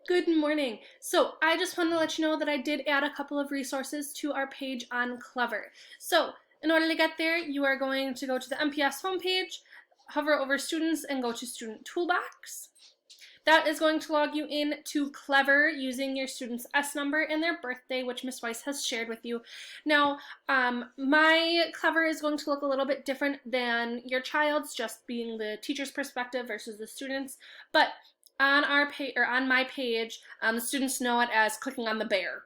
Good morning. So I just wanted to let you know that I did add a couple of resources to our page on Clever. So in order to get there, you are going to go to the MPS homepage, hover over Students, and go to Student Toolbox. That is going to log you in to Clever using your student's S number and their birthday, which Miss Weiss has shared with you. Now, my Clever is going to look a little bit different than your child's, just being the teacher's perspective versus the student's. But on our page or on my page, the students know it as clicking on the bear.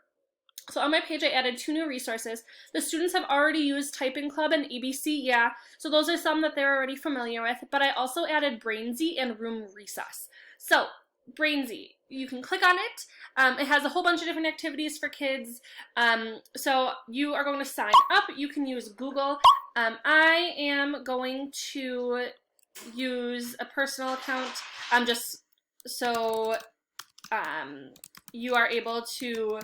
So on my page, I added 2 new resources. The students have already used Typing Club and ABC, yeah, so those are some that they're already familiar with, but I also added Brainzy and Room Recess. So, Brainzy, you can click on it. It has a whole bunch of different activities for kids. So you are going to sign up. You can use Google. I am going to use a personal account just so you are able to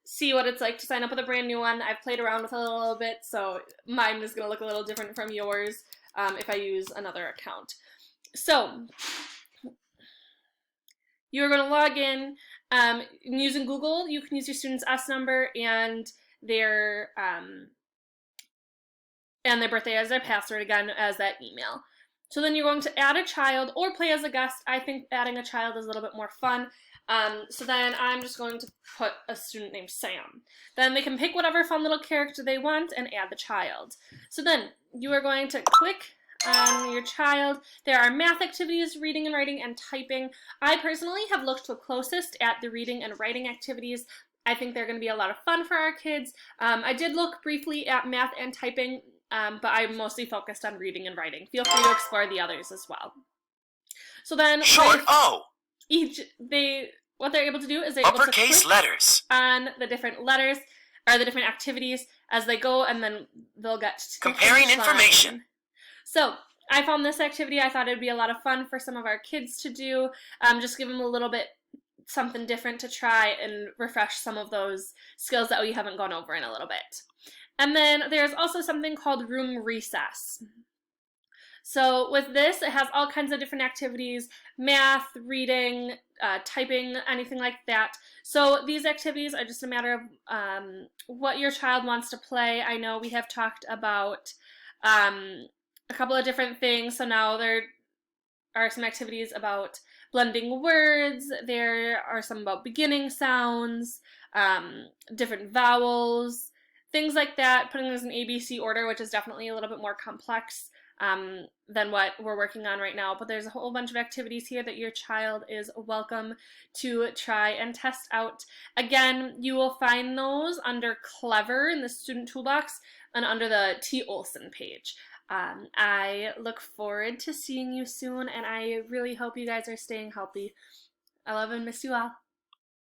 see what it's like to sign up with a brand new one. I've played around with it a little bit, so mine is going to look a little different from yours if I use another account. So you're going to log in using Google. You can use your student's S number and their birthday as their password, again as that email. So then you're going to add a child or play as a guest. I think adding a child is a little bit more fun. So then I'm just going to put a student named Sam. Then they can pick whatever fun little character they want and add the child. So then you are going to click on your child. There are math activities, reading and writing, and typing. I personally have looked the closest at the reading and writing activities. I think they're going to be a lot of fun for our kids. I did look briefly at math and typing, but I'm mostly focused on reading and writing. Feel free to explore the others as well. So then Short O. What they're able to do is they're able to Uppercase click letters. on the different letters or the different activities as they go, and then they'll get to Comparing information. So I found this activity, I thought it'd be a lot of fun for some of our kids to do. Just give them a little bit something different to try and refresh some of those skills that we haven't gone over in a little bit. And then there's also something called Room Recess. So with this, it has all kinds of different activities, math, reading, typing, anything like that. So these activities are just a matter of what your child wants to play. I know we have talked about a couple of different things. So now there are some activities about blending words. There are some about beginning sounds, different vowels, things like that, putting this in ABC order, which is definitely a little bit more complex than what we're working on right now. But there's a whole bunch of activities here that your child is welcome to try and test out. Again, you will find those under Clever in the Student Toolbox and under the T. Olson page. I look forward to seeing you soon, and I really hope you guys are staying healthy. I love and miss you all.